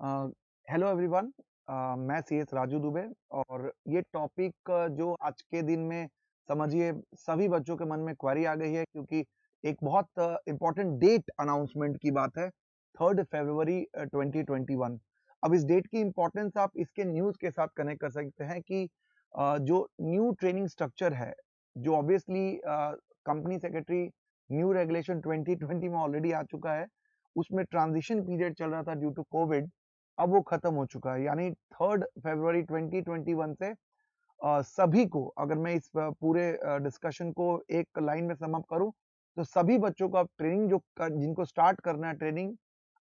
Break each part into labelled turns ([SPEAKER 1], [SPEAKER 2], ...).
[SPEAKER 1] Hello everyone. मैं C S Raju Dubey और ये टॉपिक जो आज के दिन में समझिए सभी बच्चों के मन में क्वेरी आ गई है क्योंकि एक बहुत इम्पोर्टेंट डेट अनाउंसमेंट की बात है 3 फरवरी 2021। अब इस डेट की इम्पोर्टेंस आप इसके न्यूज़ के साथ कनेक्ट कर सकते हैं कि जो न्यू ट्रेनिंग स्ट्रक्चर है जो obviously company secretary new regulation 2020 में ऑलरेडी आ चुका है, उसमें ट्रांजिशन पीरियड चल रहा था ड्यू टू कोविड। अब वो खत्म हो चुका है, यानी 3 फरवरी 2021 से सभी को, अगर मैं इस पूरे डिस्कशन को एक लाइन में सम अप करूं तो सभी बच्चों को अब ट्रेनिंग जिनको स्टार्ट करना है ट्रेनिंग,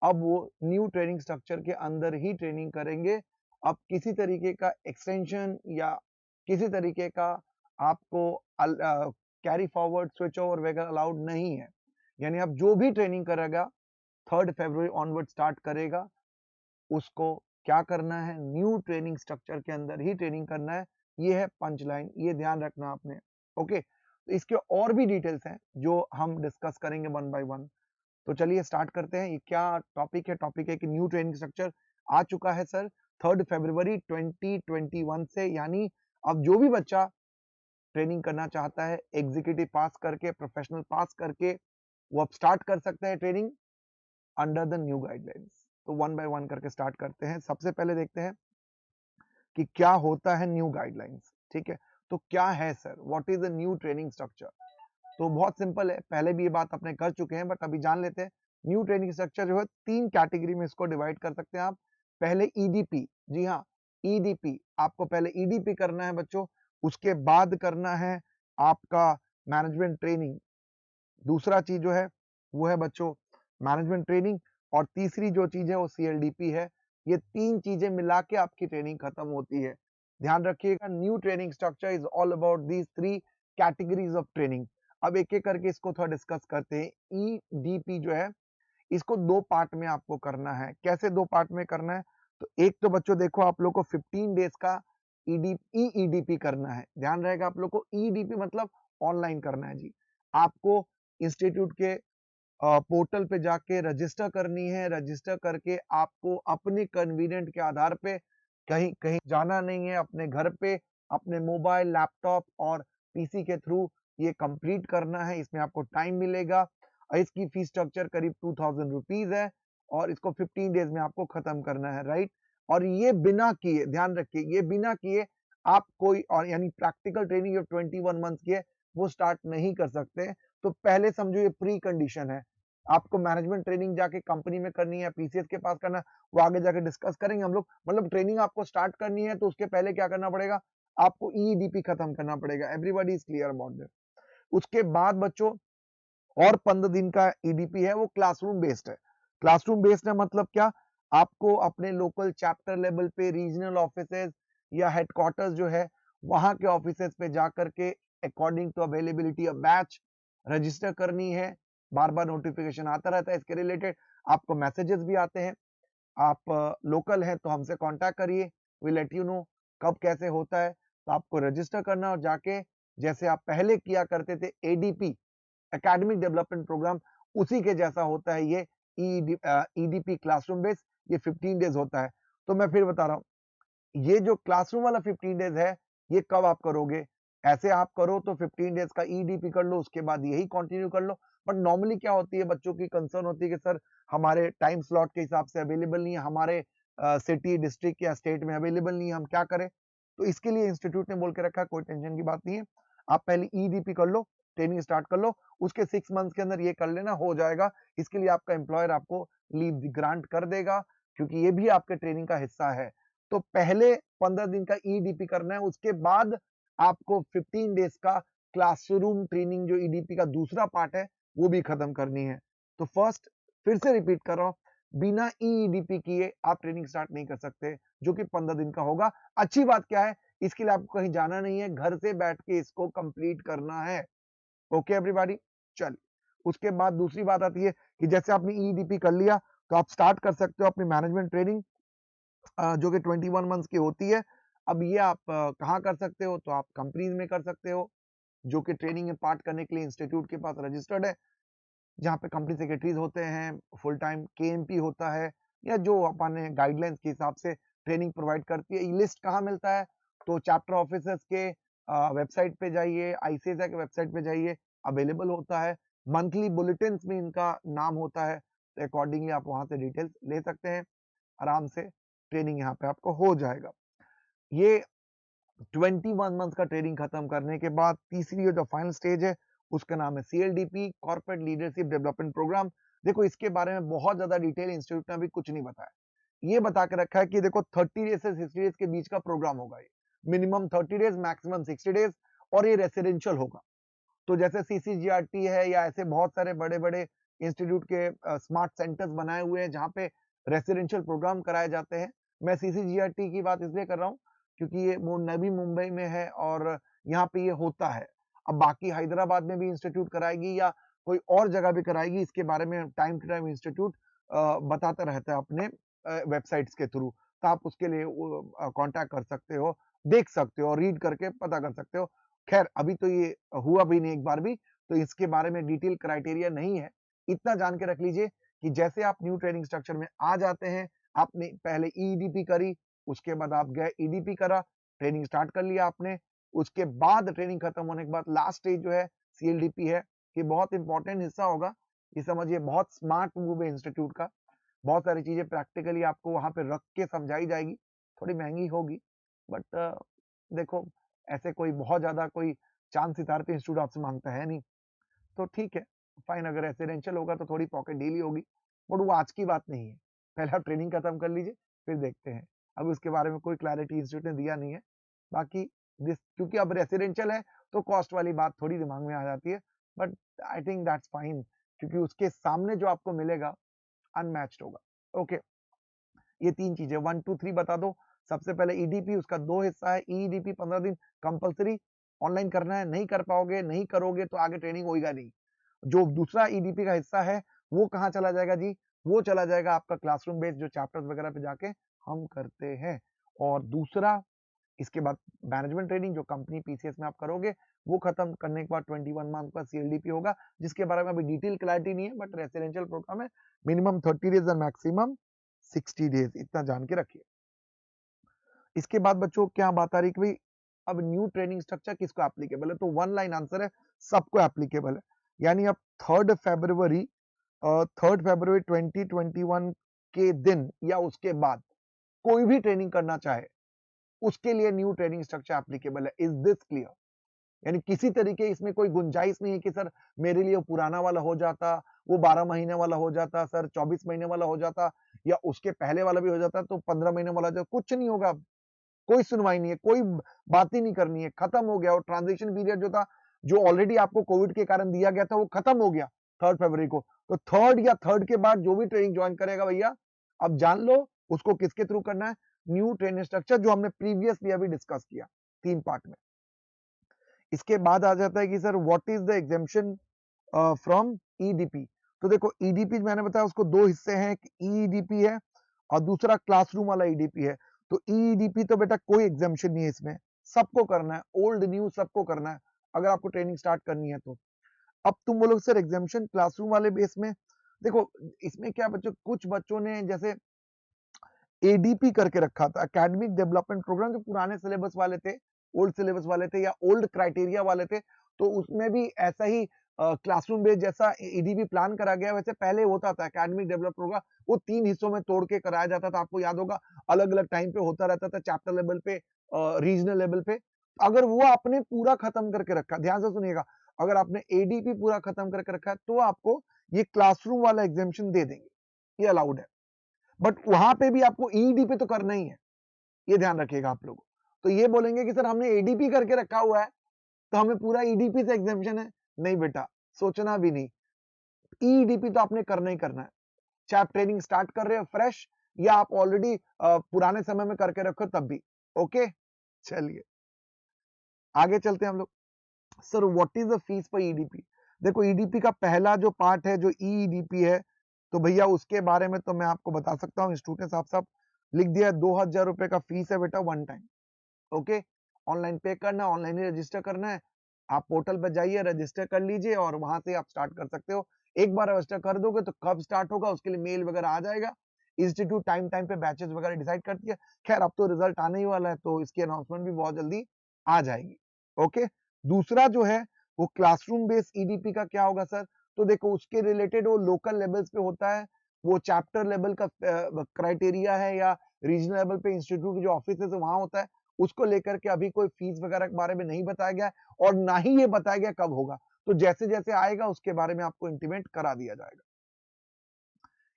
[SPEAKER 1] अब वो न्यू ट्रेनिंग स्ट्रक्चर के अंदर ही ट्रेनिंग करेंगे। अब किसी तरीके का एक्सटेंशन या किसी तरीके का आपको कैरी फॉरवर्ड स्विच ओवर वगैरह अलाउड नहीं है। यानी अब जो भी ट्रेनिंग करेगा 3 फरवरी ऑनवर्ड स्टार्ट करेगा, उसको क्या करना है, न्यू ट्रेनिंग स्ट्रक्चर के अंदर ही ट्रेनिंग करना है। ये है पंच लाइन, ये ध्यान रखना आपने। ओके, तो इसके और भी डिटेल्स हैं जो हम डिस्कस करेंगे वन बाय वन। तो चलिए स्टार्ट करते हैं। ये क्या टॉपिक है? टॉपिक है कि न्यू ट्रेनिंग स्ट्रक्चर आ चुका है सर 3 फरवरी 2021 से, यानी अब जो भी बच्चा ट्रेनिंग करना चाहता है एग्जीक्यूटिव पास करके, प्रोफेशनल पास करके, वो अब स्टार्ट कर सकता है training under the new guidelines. तो वन बाय वन करके स्टार्ट करते हैं। सबसे पहले देखते हैं कि क्या होता है न्यू गाइडलाइंस। ठीक है, तो क्या है sir, what is the new training structure? तो बहुत सिंपल है, पहले भी ये बात अपने कर चुके हैं बट अभी जान लेते हैं। न्यू ट्रेनिंग स्ट्रक्चर जो है 3 कैटेगरी में इसको डिवाइड कर सकते हैं आप। पहले ईडीपी, जी हाँ, ईडीपी, आपको पहले ईडीपी करना है बच्चों, उसके बाद करना है आपका मैनेजमेंट ट्रेनिंग। दूसरा चीज जो है वो है बच्चों मैनेजमेंट ट्रेनिंग, और तीसरी जो चीज है वो सीएलडीपी है। ये तीन चीजें मिला के आपकी ट्रेनिंग खत्म होती है। ध्यान रखिएगा, new training structure is all about these 3 categories of training. अब एक एक करके इसको थोड़ा डिस्कस करते हैं। ईडीपी जो है इसको दो पार्ट में आपको करना है। कैसे दो पार्ट में करना है? तो एक तो बच्चों देखो, आप लोग को 15 डेज का ईडीपी करना है। ध्यान रहेगा आप लोग को, ईडीपी मतलब ऑनलाइन करना है जी। आपको इंस्टीट्यूट के पोर्टल पे जाके रजिस्टर करनी है। रजिस्टर करके आपको अपने कन्वीनियंट के आधार पे, कहीं कहीं जाना नहीं है, अपने घर पे अपने मोबाइल, लैपटॉप और पीसी के थ्रू ये कंप्लीट करना है। इसमें आपको टाइम मिलेगा और इसकी फीस स्ट्रक्चर करीब 2000 रुपीज है और इसको 15 डेज में आपको खत्म करना है, राइट। और ये बिना किए, ध्यान रखिए, ये बिना किए आप कोई और यानी प्रैक्टिकल ट्रेनिंग जो 21 मंथ की है वो स्टार्ट नहीं कर सकते। तो पहले समझो ये प्री कंडीशन है। आपको मैनेजमेंट ट्रेनिंग जाके कंपनी में करनी है, पीसीएस के पास करना है, वो आगे जाके डिस्कस करेंगे हम लोग। मतलब ट्रेनिंग आपको स्टार्ट करनी है तो उसके पहले क्या करना पड़ेगा, आपको ईडीपी खत्म करना पड़ेगा। Everybody is clear about this. उसके बाद बच्चों और 15 दिन का ईडीपी है, वो क्लासरूम बेस्ड है। क्लासरूम बेस्ड है मतलब क्या, आपको अपने लोकल चैप्टर लेवल पे, रीजनल ऑफिसेज या हेडक्वार्टर्स जो है वहां के ऑफिसेज पे जाकर के according to availability of batch register करनी है। बार बार नोटिफिकेशन आता रहता है इसके रिलेटेड, आपको मैसेजेस भी आते हैं। आप लोकल हैं तो हमसे कांटेक्ट करिए, वी लेट यू नो कब कैसे होता है। तो आपको रजिस्टर करना और जाके, जैसे आप पहले किया करते थे एडीपी, एकेडमिक डेवलपमेंट प्रोग्राम, उसी के जैसा होता है ये ईडीपी क्लासरूम बेस। ये 15 डेज होता है। तो मैं फिर बता रहा हूँ, ये जो क्लासरूम वाला 15 डेज है ये कब आप करोगे? ऐसे आप करो तो 15 डेज का ईडीपी कर लो, उसके बाद यही कंटिन्यू कर लो। बट नॉर्मली क्या होती है, बच्चों की कंसर्न होती है कि सर हमारे टाइम स्लॉट के हिसाब से अवेलेबल नहीं है, हमारे सिटी, डिस्ट्रिक्ट या स्टेट में अवेलेबल नहीं है, हम क्या करें? तो इसके लिए इंस्टीट्यूट ने बोल के रखा है, कोई टेंशन की बात नहीं है, आप पहले ईडीपी कर लो, ट्रेनिंग स्टार्ट कर लो, उसके 6 मंथ के अंदर ये कर लेना, हो जाएगा। इसके लिए आपका एम्प्लॉयर आपको लीव ग्रांट कर देगा, क्योंकि ये भी आपके ट्रेनिंग का हिस्सा है। तो पहले 15 दिन का ईडीपी करना है, उसके बाद आपको 15 डेज का क्लासरूम ट्रेनिंग, जो ईडीपी का दूसरा पार्ट है, वो भी खत्म करनी है। तो फर्स्ट, फिर से रिपीट कर रहा हूं, बिना ईडीपी किए आप ट्रेनिंग स्टार्ट नहीं कर सकते, जो कि 15 दिन का होगा। अच्छी बात क्या है, इसके लिए आपको कहीं जाना नहीं है, घर से बैठ के इसको कंप्लीट करना है। ओके एवरीबॉडी, चलिए। उसके बाद दूसरी बात आती है कि जैसे आपने ईडीपी कर लिया तो आप स्टार्ट कर सकते हो अपनी मैनेजमेंट ट्रेनिंग, जो कि 21 मंथ्स की होती है। अब ये आप कहाँ कर सकते हो? तो आप कंपनीज में कर सकते हो जो कि ट्रेनिंग में पार्ट करने के लिए इंस्टीट्यूट के पास रजिस्टर्ड है, जहाँ पे कंपनी सेक्रेटरीज होते हैं, फुल टाइम केएमपी होता है, या जो अपने गाइडलाइंस के हिसाब से ट्रेनिंग प्रोवाइड करती है। ये लिस्ट कहाँ मिलता है? तो चैप्टर ऑफिसर्स के वेबसाइट पे जाइए, आईसीएसआई के वेबसाइट पे जाइए, अवेलेबल होता है। मंथली बुलेटिन्स में इनका नाम होता है, तो अकॉर्डिंगली आप वहां से डिटेल्स ले सकते हैं। आराम से ट्रेनिंग यहाँ पे आपको हो जाएगा। ये 21 मंथ का ट्रेनिंग खत्म करने के बाद तीसरी जो फाइनल स्टेज है उसका नाम है सीएलडीपी, कॉर्पोरेट लीडरशिप डेवलपमेंट प्रोग्राम। देखो इसके बारे में बहुत ज्यादा डिटेल इंस्टीट्यूट ने अभी कुछ नहीं बताया। ये बता के रखा है कि देखो 30 डेज से 60 डेज के बीच का प्रोग्राम होगा। ये मिनिमम 30 डेज, मैक्सिमम 60 डेज, और ये रेसिडेंशियल होगा। तो जैसे सीसीजीआरटी है या ऐसे बहुत सारे बड़े बड़े इंस्टीट्यूट के स्मार्ट सेंटर्स बनाए हुए हैं जहाँ पे रेसिडेंशियल प्रोग्राम कराए जाते हैं। मैं सीसीजीआरटी की बात इसलिए कर रहा हूँ क्योंकि ये नवी मुंबई में है और यहाँ पे ये होता है। अब बाकी हैदराबाद में भी इंस्टीट्यूट कराएगी या कोई और जगह भी कराएगी, इसके बारे में टाइम टू टाइम इंस्टीट्यूट बताता रहता है अपने वेबसाइट्स के थ्रू। तो आप उसके लिए कांटेक्ट कर सकते हो, देख सकते हो, रीड करके पता कर सकते हो। खैर अभी तो ये हुआ भी नहीं एक बार भी, तो इसके बारे में डिटेल क्राइटेरिया नहीं है। इतना जान के रख लीजिए कि जैसे आप न्यू ट्रेनिंग स्ट्रक्चर में आ जाते हैं, आपने पहले ईडीपी करी, उसके बाद आप गए ईडीपी करा, ट्रेनिंग स्टार्ट कर लिया आपने। उसके बाद ट्रेनिंग खत्म होने के बाद लास्ट स्टेज जो है सीएलडीपी है, कि बहुत इंपॉर्टेंट हिस्सा होगा। ये समझिए बहुत स्मार्ट मूव है इंस्टीट्यूट का। बहुत सारी चीजें प्रैक्टिकली आपको वहां पे रख के समझाई जाएगी। थोड़ी महंगी होगी, बट देखो ऐसे कोई बहुत ज्यादा कोई चांद सितारे पे इंस्टीट्यूट आपसे मांगता है नहीं, तो ठीक है, फाइन। अगर रेसिडेंशियल होगा तो थोड़ी पॉकेट डील ही होगी, बट वो आज की बात नहीं है। पहले आप ट्रेनिंग खत्म कर लीजिए, फिर देखते हैं। अभी उसके बारे में कोई क्लैरिटी इंस्टीट्यूट ने दिया नहीं है। बाकी दिस क्योंकि अब रेसिडेंशियल है तो कॉस्ट वाली बात थोड़ी दिमाग में आ जाती है, but I think that's fine, क्योंकि उसके सामने जो आपको मिलेगा अनमैच्ड होगा। ओके, ये तीन चीजें 1 2 3 बता दो। सबसे पहले ईडीपी, उसका दो हिस्सा है। ईडीपी 15 दिन कंपलसरी ऑनलाइन करना है, नहीं कर पाओगे, नहीं करोगे तो आगे ट्रेनिंग होगा नहीं। जो दूसरा ईडीपी का हिस्सा है वो कहाँ चला जाएगा जी? वो चला जाएगा आपका क्लासरूम बेस्ड जो चैप्टर्स वगैरह पे जाके हम करते हैं। और दूसरा इसके बाद मैनेजमेंट ट्रेनिंग जो कंपनी पीसीएस में आप करोगे, वो खत्म करने के बाद 21 मंथ का सीएलडीपी होगा, जिसके बारे में अभी डिटेल क्लैरिटी नहीं है, बट रेसिडेंशियल प्रोग्राम है। मिनिमम 30 डेज और मैक्सिमम 60 डेज, इतना जान के रखिए। इसके बाद बच्चों क्या बात आ रही कि भाई अब न्यू ट्रेनिंग स्ट्रक्चर किसको एप्लीकेबल है? तो वन लाइन आंसर है, सबको एप्लीकेबल है। यानी अब 3 फरवरी 2021 के दिन या उसके बाद कोई भी ट्रेनिंग करना चाहे उसके लिए न्यू ट्रेनिंग स्ट्रक्चर एप्लीकेबल है। Is this clear? यानी किसी तरीके इसमें कोई गुंजाइश नहीं है कि सर मेरे लिए पुराना वाला हो जाता, वो 12 महीने वाला हो जाता, सर 24 महीने वाला हो जाता, या उसके पहले वाला भी हो जाता तो 15 महीने वाला हो जाता। कुछ नहीं होगा। कोई सुनवाई नहीं है, कोई बात ही नहीं करनी है, खत्म हो गया। और ट्रांजिशन पीरियड जो था, जो ऑलरेडी आपको कोविड के कारण दिया गया था, वो खत्म हो गया 3 फरवरी को। तो थर्ड के बाद जो भी ट्रेनिंग ज्वाइन करेगा भैया, अब जान लो उसको किसके थ्रू करना है। न्यू ट्रेनिंग स्ट्रक्चर जो हमने प्रीवियसली अभी डिस्कस किया 3 पार्ट में। इसके बाद आ जाता है कि sir what is the exemption from EDP. तो देखो ईडीपी मैंने बताया उसको दो हिस्से हैं, एक ईडीपी है और दूसरा क्लासरूम वाला ईडीपी है। तो ईडीपी तो बेटा कोई एग्जामेशन नहीं है इसमें, सबको करना है, ओल्ड न्यू सबको करना है अगर आपको ट्रेनिंग स्टार्ट करनी है तो। अब तुम बोलोगे सर एग्जामेशन क्लासरूम वाले बेस में, देखो इसमें क्या बच्चों, कुछ बच्चों ने जैसे एडीपी करके रखा था, एकेडमिक डेवलपमेंट प्रोग्राम, जो पुराने सिलेबस वाले थे, ओल्ड सिलेबस वाले थे या ओल्ड क्राइटेरिया वाले थे, तो उसमें भी ऐसा ही क्लासरूम बेस्ड जैसा ईडीपी प्लान करा गया। वैसे पहले होता था एकेडमिक डेवलप प्रोग्राम, वो 3 हिस्सों में तोड़ के कराया जाता था। आपको याद होगा, अलग अलग टाइम पे होता रहता था, चैप्टर लेवल पे, रीजनल लेवल पे। अगर वो आपने पूरा खत्म करके रखा, ध्यान से सुनिएगा, अगर आपने एडीपी पूरा खत्म करके रखा है तो आपको ये क्लासरूम वाला एग्जामेशन दे देंगे, ये अलाउड है। बट वहां पे भी आपको ईडीपी तो करना ही है, ये ध्यान रखिएगा आप लोग। तो ये बोलेंगे कि सर हमने एडीपी करके रखा हुआ है तो हमें पूरा ईडीपी से एग्जामेशन है, नहीं बेटा, सोचना भी नहीं। ईडीपी तो आपने करना ही करना है, चाहे आप ट्रेनिंग स्टार्ट कर रहे हो फ्रेश या आप ऑलरेडी पुराने समय में करके रखो तब भी। ओके, चलिए आगे चलते हैं हम लोग। Sir what is the fees for EDP? देखो ईडीपी का पहला जो पार्ट है जो ईडीपी है, तो भैया उसके बारे में तो मैं आपको बता सकता हूँ, इंस्टीट्यूट ने साफ साफ लिख दिया है, 2000 रुपए का फीस है बेटा, वन टाइम। ओके, ऑनलाइन पे करना, ऑनलाइन ही रजिस्टर करना है। आप पोर्टल पर जाइए, रजिस्टर कर लीजिए और वहां से आप स्टार्ट कर सकते हो। एक बार रजिस्टर कर दोगे तो कब स्टार्ट होगा उसके लिए मेल वगैरह आ जाएगा। इंस्टीट्यूट टाइम टाइम पे बैचेस वगैरह डिसाइड करती है। खैर अब तो रिजल्ट आने ही वाला है, तो इसकी अनाउंसमेंट भी बहुत जल्दी आ जाएगी। ओके, दूसरा जो है वो क्लासरूम बेस्ड ईडीपी का क्या होगा सर? तो देखो उसके रिलेटेड वो लोकल लेवल्स पे होता है, वो चैप्टर लेवल का क्राइटेरिया है या रीजनल लेवल पे इंस्टीट्यूट के जो ऑफिस है वहां होता है। उसको लेकर के अभी कोई फीस वगैरह के बारे में नहीं बताया गया है और ना ही ये बताया गया कब होगा। तो जैसे जैसे आएगा उसके बारे में आपको इंटीमेट करा दिया जाएगा।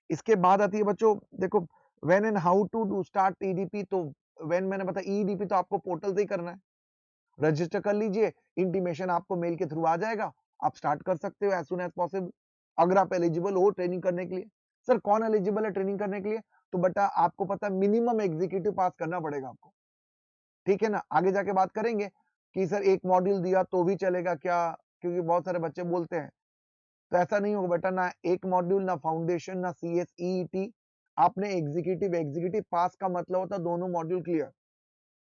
[SPEAKER 1] इसके बाद आती है बच्चों, देखो when and how to do start EDP. तो व्हेन मैंने बताया ईडीपी तो आपको पोर्टल से ही करना है, रजिस्टर कर लीजिए, इंटीमेशन आपको मेल के थ्रू आ जाएगा, आप स्टार्ट कर सकते हो एज सुन एज पॉसिबल, अगर आप एलिजिबल हो ट्रेनिंग करने के लिए। सर कौन एलिजिबल है ट्रेनिंग करने के लिए? तो बेटा आपको पता है मिनिमम एग्जीक्यूटिव पास करना पड़ेगा आपको, ठीक है ना। आगे जाके बात करेंगे कि सर एक मॉड्यूल दिया तो भी चलेगा क्या, क्योंकि बहुत सारे बच्चे बोलते हैं। तो ऐसा नहीं होगा बेटा, ना एक मॉड्यूल, ना फाउंडेशन, ना सीएसईटी। आपने एग्जीक्यूटिव, एग्जीक्यूटिव पास का मतलब होता है दोनों मॉड्यूल क्लियर।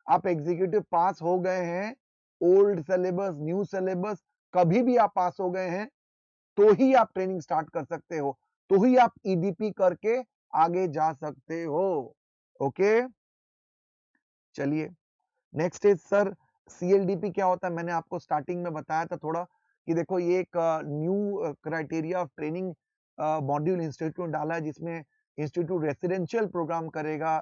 [SPEAKER 1] आप एग्जीक्यूटिव पास हो गए हैं, ओल्ड सिलेबस न्यू सिलेबस कभी भी आप पास हो गए हैं, तो ही आप ट्रेनिंग स्टार्ट कर सकते हो, तो ही आप ईडीपी करके आगे जा सकते हो। ओके, चलिए नेक्स्ट इज सर सीएलडीपी क्या होता है? मैंने आपको स्टार्टिंग में बताया था थोड़ा कि देखो ये एक new criteria of training module institute डाला है, जिसमें इंस्टीट्यूट रेसिडेंशियल प्रोग्राम करेगा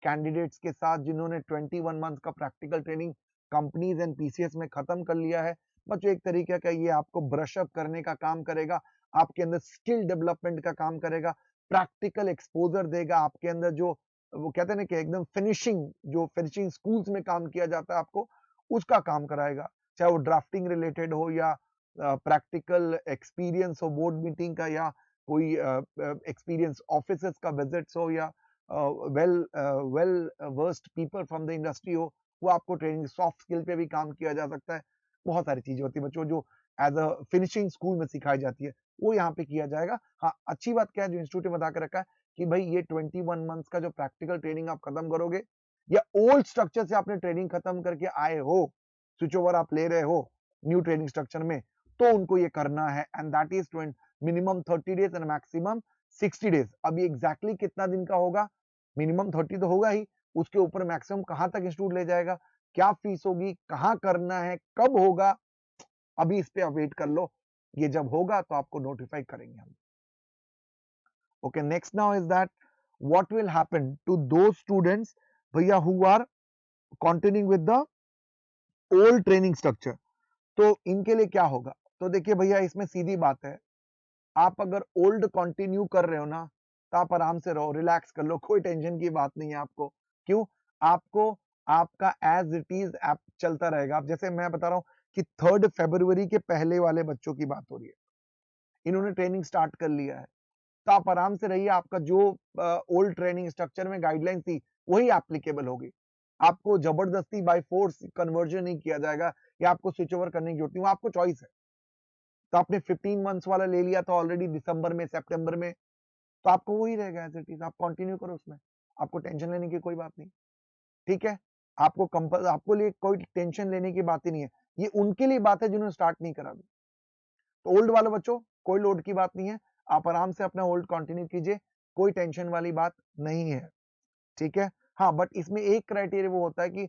[SPEAKER 1] कैंडिडेट्स के साथ जिन्होंने 21 मंथ का practical training companies and PCS में खत्म कर लिया है। बच्चों एक तरीके का ये आपको ब्रश अप करने का काम करेगा, आपके अंदर स्किल डेवलपमेंट का काम करेगा, प्रैक्टिकल एक्सपोजर देगा आपके अंदर, जो वो कहते हैं ना कि एकदम फिनिशिंग, जो फिनिशिंग स्कूल्स में काम किया जाता है आपको उसका काम कराएगा, चाहे वो ड्राफ्टिंग रिलेटेड हो या प्रैक्टिकल एक्सपीरियंस हो बोर्ड मीटिंग का, या कोई एक्सपीरियंस ऑफिसेस का विजिट्स हो, या well versed people from the industry हो, वो आपको ट्रेनिंग, सॉफ्ट स्किल पे भी काम किया जा सकता है। बहुत सारी चीजें होती है बच्चों जो एज अ फिनिशिंग स्कूल में सिखाई जाती है, वो यहाँ पे किया जाएगा। हाँ अच्छी बात क्या है जो इंस्टीट्यूट ने बता के रखा है कि भाई ये 21 मंथ्स का जो प्रैक्टिकल ट्रेनिंग आप खत्म करोगे या ओल्ड स्ट्रक्चर से आपने ट्रेनिंग खत्म करके आए हो, स्विच ओवर आप ले रहे हो न्यू ट्रेनिंग स्ट्रक्चर में, तो उनको ये करना है, and that is minimum 30 days and maximum 60 days. अभी एग्जैक्टली कितना दिन का होगा, मिनिमम 30 तो होगा ही, उसके ऊपर मैक्सिमम कहां तक इंस्टीट्यूट ले जाएगा, क्या फीस होगी, कहां करना है, कब होगा, अभी इस पे आप वेट कर लो, ये जब होगा तो आपको नोटिफाई करेंगे हम। Okay, next now is that what will happen to those students भैया who are continuing with the old training structure. तो इनके लिए क्या होगा? तो देखिए भैया इसमें सीधी बात है, आप अगर ओल्ड कंटिन्यू कर रहे हो ना तो आप आराम से रहो, रिलैक्स कर लो, कोई टेंशन की बात नहीं है आपको। क्यों? आपको आपका एज इट इज ऐप चलता रहेगा। आप जैसे मैं बता रहा हूँ कि 3 फरवरी के पहले वाले बच्चों की बात हो रही है, इन्होंने ट्रेनिंग स्टार्ट कर लिया है, तो आप आराम से रहिए, आपका जो ओल्ड ट्रेनिंग स्ट्रक्चर में गाइडलाइन थी वही एप्लीकेबल होगी। आपको जबरदस्ती बाय फोर्स कन्वर्जन नहीं किया जाएगा या आपको स्विच ओवर करने की जरूरत नहीं, वो आपको चॉइस है। तो आपने 15 मंथ्स वाला ले लिया था ऑलरेडी दिसंबर में, सितंबर में, तो आपको वही रहेगा एज इट इज, आप कंटिन्यू करो उसमें, आपको टेंशन लेने की कोई बात नहीं, ठीक है। आपको लिए कोई टेंशन लेने की बात ही नहीं है, ये उनके लिए बात है जिन्होंने स्टार्ट नहीं करा अभी। तो ओल्ड वाले बच्चों कोई लोड की बात नहीं है, आप आराम से अपना ओल्ड कंटिन्यू कीजिए, कोई टेंशन वाली बात नहीं है, ठीक है। हाँ बट इसमें एक क्राइटेरिया वो होता है कि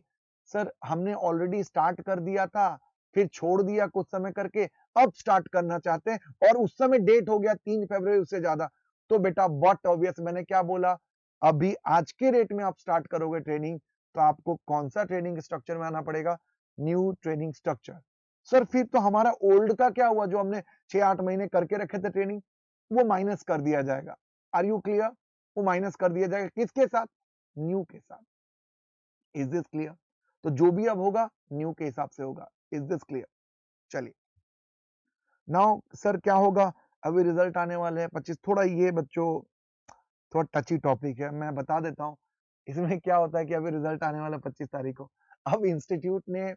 [SPEAKER 1] सर हमने ऑलरेडी स्टार्ट कर दिया था, फिर छोड़ दिया कुछ समय करके, अब स्टार्ट करना चाहते हैं और उस समय डेट हो गया 3 फरवरी, उससे ज्यादा, तो बेटा बट ऑब्वियस, मैंने क्या बोला, अभी आज के रेट में आप स्टार्ट करोगे ट्रेनिंग तो आपको कौन सा ट्रेनिंग स्ट्रक्चर में आना पड़ेगा? New training structure. सर फिर तो हमारा ओल्ड का क्या हुआ, जो हमने 6-8 महीने करके रखे थे ट्रेनिंग, वो माइनस कर दिया जाएगा। Are you clear? वो माइनस कर दिया जाएगा किसके साथ? न्यू के साथ। Is this clear? तो जो भी अब होगा न्यू के हिसाब से होगा। Is this clear? चलिए नाउ सर क्या होगा, अभी रिजल्ट आने वाले हैं 25, थोड़ा ये बच्चों थोड़ा टची टॉपिक है, मैं बता देता हूँ। इसमें क्या होता है कि अभी रिजल्ट आने वाला 25 तारीख को, अब इंस्टीट्यूट ने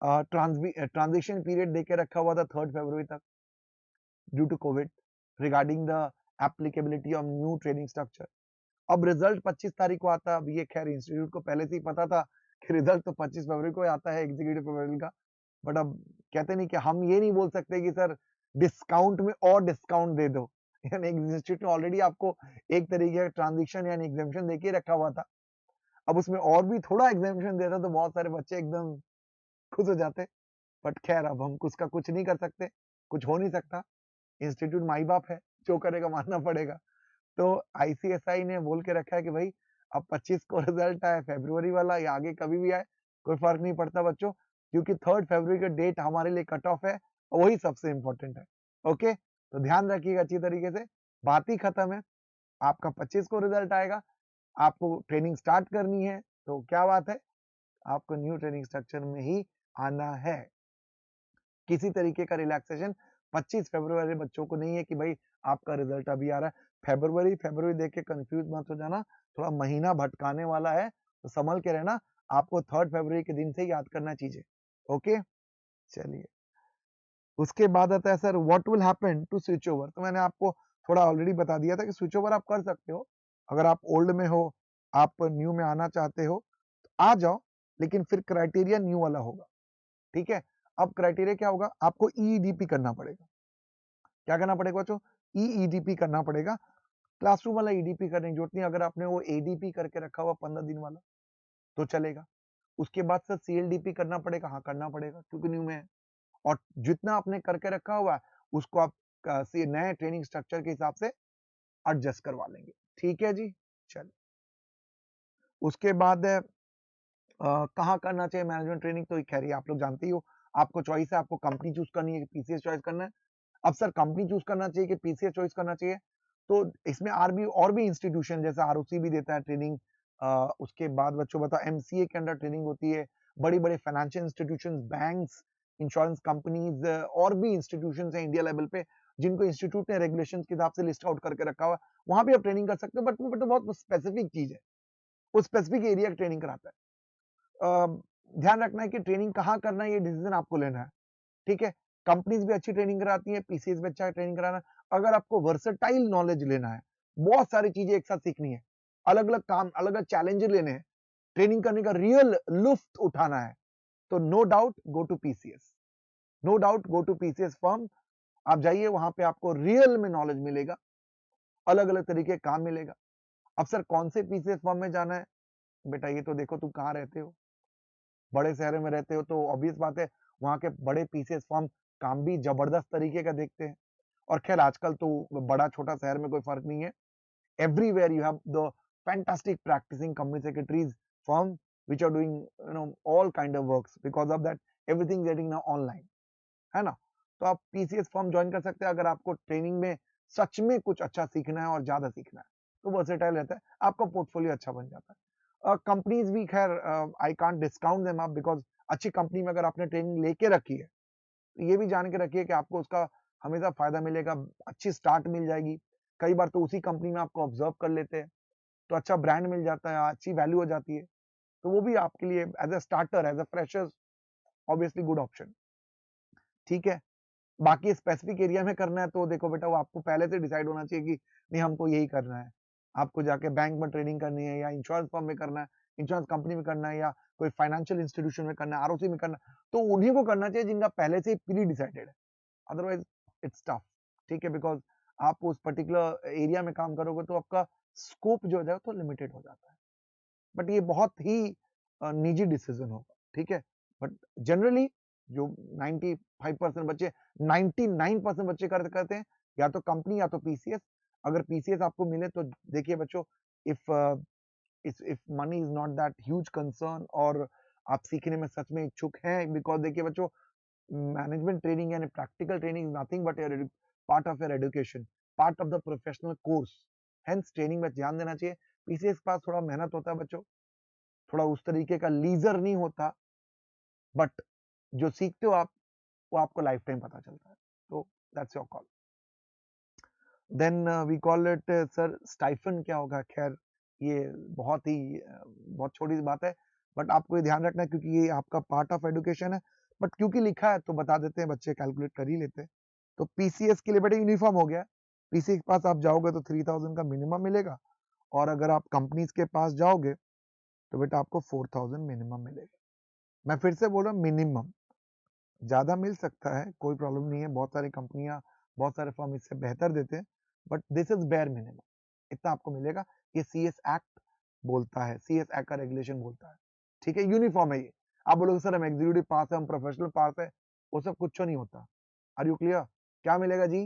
[SPEAKER 1] ट्रांजिशन पीरियड देके रखा हुआ था 3 फरवरी तक due to Covid, regarding the applicability of new training structure. अब रिजल्ट 25 तारीख को आता है। अब ये खैर इंस्टीट्यूट को पहले से ही पता था कि रिजल्ट तो 25 फरवरी को आता है एग्जीक्यूटिव प्रोफेशनल का, बट अब कहते नहीं कि हम ये नहीं बोल सकते कि सर डिस्काउंट में और डिस्काउंट दे दो, यानी इंस्टीट्यूट ने ऑलरेडी आपको एक तरीके का ट्रांजिशन यानी एग्जामिशन देके रखा हुआ था। अब उसमें और भी थोड़ा एग्जामिशन देता तो बहुत सारे बच्चे एकदम खुश हो जाते। बट खैर अब हम उसका कुछ नहीं कर सकते, कुछ हो नहीं सकता। इंस्टीट्यूट माई बाप है, जो करेगा मानना पड़ेगा। तो आईसीएसआई ने बोल के रखा है कि भाई अब 25 को रिजल्ट आए, फरवरी वाला या आगे कभी भी आए, कोई फर्क नहीं पड़ता बच्चों, क्योंकि 3 फरवरी का डेट हमारे लिए कट ऑफ है और वही सबसे इम्पोर्टेंट है। ओके, तो ध्यान रखिएगा अच्छी तरीके से। बात ही खत्म है, आपका 25 को रिजल्ट आएगा, आपको ट्रेनिंग स्टार्ट करनी है, तो क्या बात है, आपको न्यू ट्रेनिंग स्ट्रक्चर में ही आना है। किसी तरीके का रिलैक्सेशन 25 फरवरी बच्चों को नहीं है कि भाई आपका रिजल्ट अभी आ रहा है। फरवरी देख के कंफ्यूज मत हो जाना, थोड़ा महीना भटकाने वाला है, तो संभल के रहना। आपको 3 फरवरी के दिन से याद करना चीजें। ओके, चलिए उसके बाद आता है sir what will happen to switch over. तो मैंने आपको थोड़ा ऑलरेडी बता दिया था कि स्विच ओवर आप कर सकते हो। अगर आप ओल्ड में हो, आप न्यू में आना चाहते हो तो आ जाओ, लेकिन फिर क्राइटेरिया न्यू वाला होगा। ठीक है, अब क्राइटेरिया क्या होगा, आपको ईईडीपी करना पड़ेगा। क्या करना पड़ेगा बच्चों, ईईडीपी करना पड़ेगा। क्लासरूम वाला ईडीपी करने की जरूरत नहीं, अगर आपने वो एडीपी करके रखा हुआ 15 दिन वाला तो चलेगा। उसके बाद सर सीएलडीपी करना पड़ेगा, हाँ करना पड़ेगा क्योंकि न्यू में है। और जितना आपने करके रखा हुआ है उसको आप नए ट्रेनिंग स्ट्रक्चर के हिसाब से एडजस्ट करवा लेंगे। ठीक है जी, चलिए उसके बाद कहाँ करना चाहिए मैनेजमेंट ट्रेनिंग, तो खैर ये आप लोग जानते ही हो, आपको चॉइस है, आपको कंपनी चूज करनी है कि पीसीएस चॉइस करना है। अब सर कंपनी चूज करना चाहिए कि पीसीएस चॉइस करना चाहिए, तो इसमें आरबी और भी इंस्टीट्यूशन जैसे आरओसी भी देता है ट्रेनिंग। उसके बाद बच्चों बताओ एमसीए के अंडर ट्रेनिंग होती है, बड़ी बड़े financial institution, banks, insurance companies और भी इंस्टीट्यूशन है इंडिया लेवल पे, जिनको इंस्टीट्यूट ने रेगुलेशन के हिसाब से लिस्ट आउट करके रखा हुआ, वहां भी आप ट्रेनिंग कर सकते हो। बट वो बहुत स्पेसिफिक चीज है, वो स्पेसिफिक एरिया की ट्रेनिंग कराता है। ध्यान रखना है कि ट्रेनिंग कहाँ करना है, ये डिसीजन आपको लेना है। ठीक है, कंपनीज भी अच्छी ट्रेनिंग कराती है, पीसीएस भी अच्छा ट्रेनिंग कराना। अगर आपको वर्सेटाइल नॉलेज लेना है, बहुत सारी चीजें एक साथ सीखनी है, अलग अलग काम, अलग अलग चैलेंज लेने हैं, ट्रेनिंग करने का रियल लुफ्त उठाना है, तो no doubt go to PCS. No doubt go to PCS firm. आप जाइए, वहां पे आपको रियल में नॉलेज मिलेगा, अलग अलग तरीके का काम मिलेगा। अब सर कौन से पीसीएस फर्म में जाना है, बेटा ये तो देखो तुम कहाँ रहते हो, बड़े शहरों में रहते हो तो ऑब्वियस बात है वहां के बड़े पीसीएस फर्म काम भी जबरदस्त तरीके का देखते हैं। और खैर आजकल तो बड़ा छोटा शहर में कोई फर्क नहीं है, everywhere you have the fantastic practicing company secretaries firm which are doing all kind of works, because of that everything is getting now online, है ना। तो आप पीसीएस फर्म ज्वाइन कर सकते हैं अगर आपको ट्रेनिंग में सच में कुछ अच्छा सीखना है और ज्यादा सीखना है, तो वर्सेटाइल रहता है, आपका पोर्टफोलियो अच्छा बन जाता है। कंपनीज भी खैर I can't discount them up, because अच्छी कंपनी में अगर आपने ट्रेनिंग लेके रखी है तो ये भी जान के रखिए कि आपको उसका हमेशा फायदा मिलेगा, अच्छी स्टार्ट मिल जाएगी। कई बार तो उसी कंपनी में आपको ऑब्जर्व कर लेते हैं, तो अच्छा ब्रांड मिल जाता है, अच्छी वैल्यू हो जाती है, तो वो भी आपके लिए as a starter, as a fresher obviously good option. ठीक है, बाकी स्पेसिफिक एरिया में करना है तो देखो बेटा वो आपको पहले से डिसाइड होना चाहिए कि नहीं हमको यही करना है। आपको जाके बैंक में ट्रेनिंग करनी है या इंश्योरेंस फर्म में करना है, इंश्योरेंस कंपनी में करना है या कोई फाइनेंशियल इंस्टीट्यूशन में करना है, आरओसी में करना है, तो उन्हीं को करना चाहिए जिनका पहले से ही प्री डिसाइडेड है। Otherwise it's tough. ठीक है, बिकॉज आप उस पर्टिकुलर एरिया में काम करोगे तो आपका स्कोप जो है तो लिमिटेड हो जाता है। बट ये बहुत ही निजी डिसीजन होगा। ठीक है, बट जनरली जो 95% बच्चे, 99% बच्चे करते हैं या तो कंपनी या तो पीसीएस। अगर पीसीएस आपको मिले तो देखिए बच्चों, if if money is not that huge concern और आप सीखने में सच में इच्छुक हैं, बिकॉज देखिए बच्चों मैनेजमेंट ट्रेनिंग यानी practical training is nothing but part of your education, part of the professional course. Hence training में ध्यान देना चाहिए। पीसीएस के पास थोड़ा मेहनत होता है बच्चों, थोड़ा उस तरीके का लीजर नहीं होता, बट जो सीखते हो आप वो आपको लाइफ टाइम पता चलता है, तो that's your call. Then we call it sir stipend क्या होगा, खैर ये बहुत ही बहुत छोटी सी बात है, बट आपको ये ध्यान रखना है क्योंकि ये आपका पार्ट ऑफ एजुकेशन है, बट क्योंकि लिखा है तो बता देते हैं, बच्चे कैलकुलेट कर ही लेते हैं। तो पीसीएस के लिए बेटा यूनिफॉर्म हो गया, पीसीएस के पास आप जाओगे तो 3000 का मिनिमम मिलेगा, और अगर आप कंपनीज के पास जाओगे तो बेटा आपको 4000 मिनिमम मिलेगा। मैं फिर से बोल रहा हूँ मिनिमम, ज्यादा मिल सकता है कोई प्रॉब्लम नहीं है, बहुत सारी कंपनियां बहुत सारे फर्म इससे बेहतर देते हैं, but this is bare minimum, इतना आपको मिलेगा। ये सीएस एक्ट बोलता है, सीएस एक्ट का रेगुलेशन बोलता है, ठीक है, यूनिफॉर्म है ये। आप बोलोगे सर हम एग्जीक्यूटिव पास है, हम प्रोफेशनल पास है, वो सब कुछ नहीं होता। Are you clear? क्या मिलेगा जी?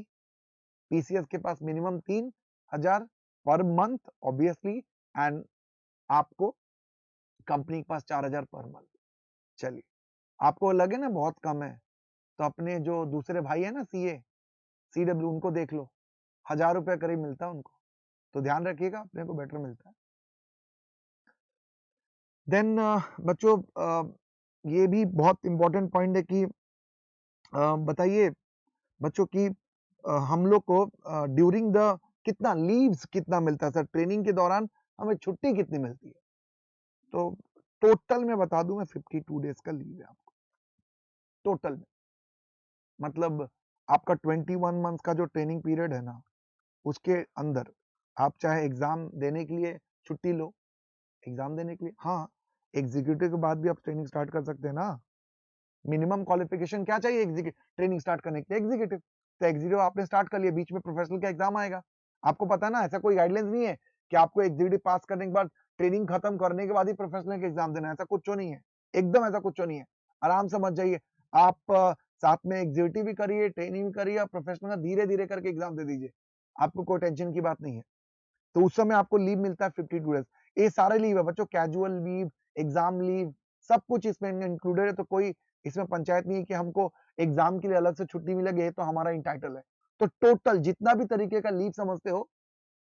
[SPEAKER 1] पीसीएस के पास मिनिमम 3,000 पर मंथ ऑब्वियसली, एंड आपको कंपनी के पास 4,000 पर मंथ। चलिए, आपको लगे ना बहुत कम है, तो अपने जो दूसरे भाई है ना सीए, सीडब्ल्यू, उनको देख लो, 1,000 रुपए करीब मिलता है उनको, तो ध्यान रखिएगा अपने को बेटर मिलता है। देन बच्चों ये भी बहुत इंपॉर्टेंट पॉइंट है कि बताइए बच्चों की हम लोग को ड्यूरिंग द कितना लीव्स कितना मिलता है सर, ट्रेनिंग के दौरान हमें छुट्टी कितनी मिलती है? तो टोटल में बता दूं मैं, 52 डेज का लीव है आपको टोटल में। मतलब आपका 21 मंथ का जो ट्रेनिंग पीरियड है ना, उसके अंदर आप चाहे एग्जाम देने के लिए छुट्टी लो, एग्जाम देने के लिए, हाँ, एग्जीक्यूटिव के बाद भी आप ट्रेनिंग स्टार्ट कर सकते हैं ना। मिनिमम क्वालिफिकेशन क्या चाहिए ट्रेनिंग स्टार्ट करने के लिए? एग्जीक्यूटिव। तो एग्जीक्यूटिव आपने स्टार्ट कर लिया, बीच में प्रोफेशनल का एग्जाम आएगा, आपको पता ना, ऐसा कोई गाइडलाइंस नहीं है कि आपको एग्जीक्यूटिव पास करने के बाद ट्रेनिंग खत्म करने के बाद ही प्रोफेशनल का एग्जाम देना है, ऐसा कुछ नहीं है, एकदम ऐसा कुछ नहीं है। आराम से मत जाइए आप, साथ में एग्जीक्यूटिव भी करिए, ट्रेनिंग भी करिए, और प्रोफेशनल का धीरे धीरे करके एग्जाम दे दीजिए, आपको कोई टेंशन की बात नहीं है। तो उस समय आपको लीव मिलता है 52 डेज। ये सारे लीव है बच्चों, कैजुअल लीव, एग्जाम लीव, सब कुछ इसमें इंक्लूडेड है। तो कोई इसमें पंचायत नहीं है कि हमको एग्जाम के लिए अलग से छुट्टी मिलेगी, तो हमारा इंटाइटल है। तो टोटल जितना भी तरीके का लीव समझते हो,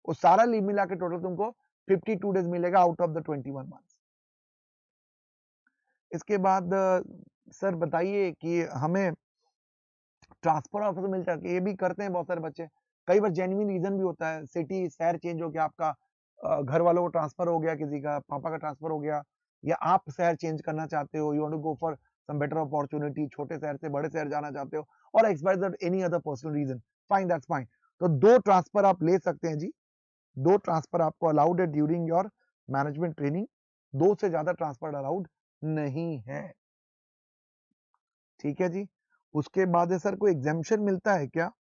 [SPEAKER 1] वो सारा लीव मिला के टोटल तुमको 52 डेज मिलेगा आउट ऑफ द 21 मंथ्स। इसके बाद सर बताइए कि हमें ट्रांसफर ऑफर मिलता है, ये भी करते हैं बहुत सारे बच्चे। कई बार जेन्युइन रीजन भी होता है, सिटी शहर चेंज हो गया आपका, घर वालों को ट्रांसफर हो गया, किसी का पापा का ट्रांसफर हो गया, या आप शहर चेंज करना चाहते हो, you want to go for some better opportunity, छोटे शहर से बड़े शहर जाना चाहते हो, और X Y Z any other personal reason, fine, that's fine. तो 2 ट्रांसफर आप ले सकते हैं जी, 2 ट्रांसफर आपको अलाउड है ड्यूरिंग योर मैनेजमेंट ट्रेनिंग, 2 से ज्यादा ट्रांसफर अलाउड नहीं है, ठीक है जी। उसके बाद है सर, कोई एग्जामेशन मिलता है क्या?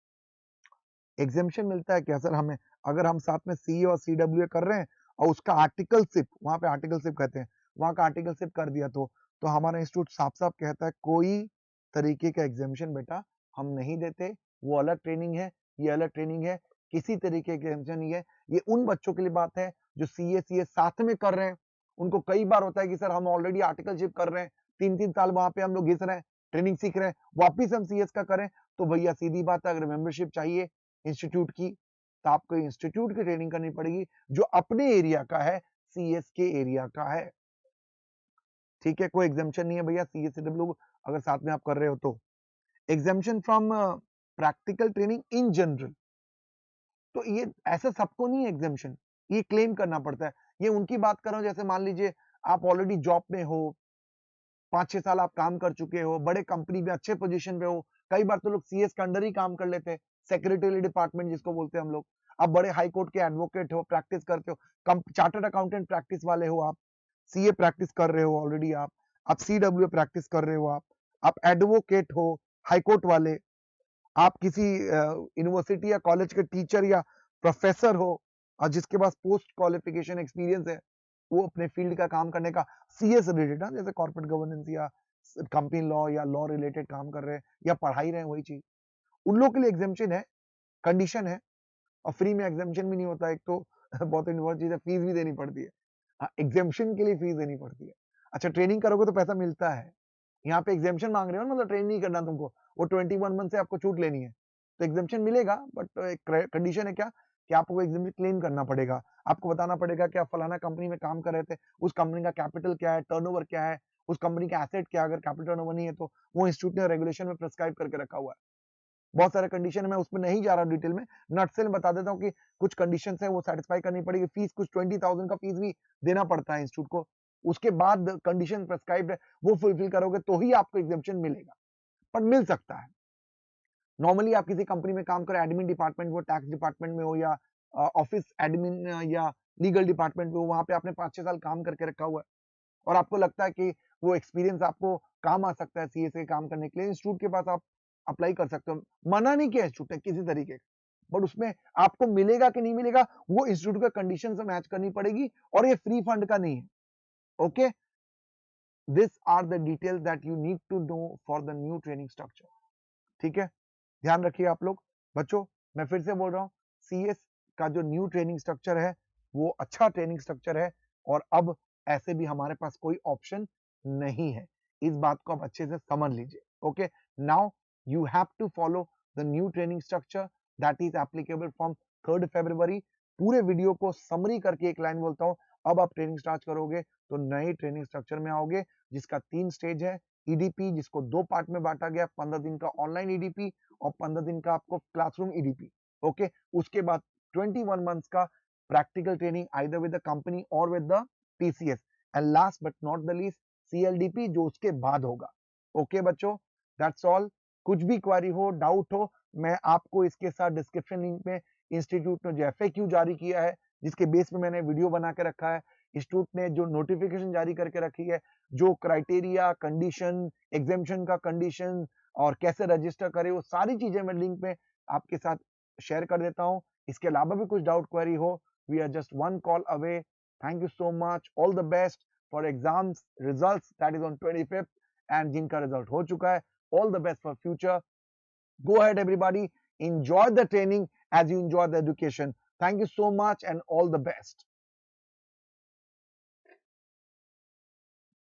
[SPEAKER 1] एग्जामेशन मिलता है क्या सर हमें, अगर हम साथ में सी और CWA कर रहे हैं और उसका आर्टिकलशिप, वहां पे आर्टिकलशिप कहते हैं, वहां का आर्टिकलशिप कर दिया, तो हमारा इंस्टीट्यूट साफ साफ कहता है कोई तरीके का एग्जामेशन बेटा हम नहीं देते, वो अलग ट्रेनिंग है, ये अलग ट्रेनिंग है, किसी तरीके का एग्जामेशन नहीं है। ये उन बच्चों के लिए बात है जो CA साथ में कर रहे हैं, उनको कई बार होता है कि सर हम ऑलरेडी आर्टिकलशिप कर रहे हैं, 3-3 साल वहां पे हम लोग घिस रहे हैं, ट्रेनिंग सीख रहे हैं, वापिस हम CS का करें, तो भैया सीधी बात है, अगर मेंबरशिप चाहिए इंस्टीट्यूट की, तो आपको इंस्टीट्यूट की ट्रेनिंग करनी पड़ेगी जो अपने एरिया का है, CS के एरिया का है, ठीक है। कोई एग्जामेशन नहीं है भैया, CSW अगर साथ में आप कर रहे हो तो। Exemption from practical training in general, तो ये ऐसा सबको नहीं है एग्जामेशन, ये क्लेम करना पड़ता है। ये उनकी बात कर रहा हूं, जैसे मान लीजिए आप ऑलरेडी जॉब में हो, 5-6 साल आप काम कर चुके हो, बड़े कंपनी में अच्छे पोजीशन पे हो, कई बार तो लोग CS के अंडर ही काम कर लेते हैं, सेक्रेटरी डिपार्टमेंट जिसको बोलते हैं हम लोग। आप बड़े हाई कोर्ट के एडवोकेट हो, प्रैक्टिस करते हो, चार्टर्ड अकाउंटेंट प्रैक्टिस वाले हो आप, CA प्रैक्टिस कर रहे हो ऑलरेडी आप CWA प्रैक्टिस कर रहे हो आप एडवोकेट हो, हाई कोर्ट वाले, आप किसी यूनिवर्सिटी या कॉलेज के टीचर या प्रोफेसर हो, और जिसके पास पोस्ट क्वालिफिकेशन एक्सपीरियंस है, वो अपने फील्ड का काम करने का, CS रिलेटेड, जैसे कॉर्पोरेट गवर्नेंस या कंपनी लॉ या लॉ रिलेटेड काम कर रहे हैं या पढ़ाई रहे हैं, वही चीज, उन लोग के लिए एग्जामेशन है, कंडीशन है। और फ्री में एग्जामेशन भी नहीं होता, एक तो बहुत इन्वॉल्व चीज है, फीस भी देनी पड़ती है, एग्जामेशन के लिए फीस देनी पड़ती है। अच्छा, ट्रेनिंग करोगे तो पैसा मिलता है, यहाँ पे एग्जामेशन मांग रहे हो, मतलब ट्रेन नहीं करना तुमको, वो 21 मंथ से आपको छूट लेनी है, तो एग्जामेशन मिलेगा, बट एक कंडीशन है क्या, कि आपको एग्जामेशन क्लेम करना पड़ेगा, आपको बताना पड़ेगा कि आप फलाना कंपनी में काम कर रहे थे, उस कंपनी का कैपिटल क्या है, टर्नओवर क्या है, उस कंपनी का एसेट क्या है, अगर कैपिटल टर्नओवर नहीं है तो वो इंस्टीट्यूट ने रेगुलेशन में प्रिस्क्राइब करके रखा हुआ है। बहुत सारे कंडीशन है, मैं उसमें नहीं जा रहा हूँ डिटेल में, नट से बता देता हूँ कि कुछ कंडीशन है वो सेटिस्फाई करनी पड़ेगी, फीस कुछ 20,000 का फीस भी देना पड़ता है इंस्टीट्यूट को, उसके बाद कंडीशन प्रिस्क्राइब्ड है, वो फुलफिल करोगे तो ही आपको एग्जामेशन मिलेगा, पर मिल सकता है। नॉर्मली आप किसी कंपनी में काम करो, एडमिन डिपार्टमेंट में हो, टैक्स डिपार्टमेंट में हो, या ऑफिस एडमिन या लीगल डिपार्टमेंट में हो, वहां पे आपने 5-6 साल काम करके रखा हुआ है, और आपको लगता है कि वो एक्सपीरियंस आपको काम आ सकता है CS के काम करने के लिए, इंस्टीट्यूट के पास आप अप्लाई कर सकते हो, मना नहीं किया इंस्टीट्यूट ने किसी तरीके का, बट उसमें आपको मिलेगा कि नहीं मिलेगा वो इंस्टीट्यूट के कंडीशन से मैच करनी पड़ेगी, और ये फ्री फंड का नहीं है। Okay, this are the details that you need to know for the new training structure. ठीक है, ध्यान रखिए आप लोग। बच्चों मैं फिर से बोल रहा हूँ, सीएस का जो न्यू ट्रेनिंग स्ट्रक्चर है वो अच्छा ट्रेनिंग स्ट्रक्चर है, और अब ऐसे भी हमारे पास कोई ऑप्शन नहीं है। इस बात को आप अच्छे से समझ लीजिए। Okay, now you have to follow the new training structure that is applicable from 3rd February। पूरे वीडियो को समरी करके एक लाइन बोलता हूँ, अब आप ट्रेनिंग स्टार्ट करोगे तो नए ट्रेनिंग स्ट्रक्चर में आओगे, जिसका 3 स्टेज है। ईडीपी जिसको 2 पार्ट में बांटा गया, 15 दिन का ऑनलाइन ईडीपी और 15 दिन का आपको क्लासरूम ईडीपी। ओके, उसके बाद 21 मंथ्स का practical training either with the company और with the TCS, and last but not the least CLDP जो उसके बाद होगा। ओके बच्चों, दैट्स ऑल। कुछ भी क्वेरी हो, डाउट हो, मैं आपको इसके साथ डिस्क्रिप्शन लिंक में इंस्टीट्यूट ने जो एफएक्यू जारी किया है, जिसके बेस पे मैंने वीडियो बना के रखा है, इंस्टीट्यूट ने जो नोटिफिकेशन जारी करके रखी है, जो क्राइटेरिया, कंडीशन, एग्जामिशन का कंडीशन और कैसे रजिस्टर करें, वो सारी चीजें मैं लिंक में आपके साथ शेयर कर देता हूं। इसके अलावा भी कुछ डाउट क्वेरी हो, we are just one call away. Thank you so much, all the best for exams results that is on 25th, and जिनका रिजल्ट हो चुका है, all the best for future. Go ahead everybody, enjoy the training as you enjoy the education. Thank you so much and all the best.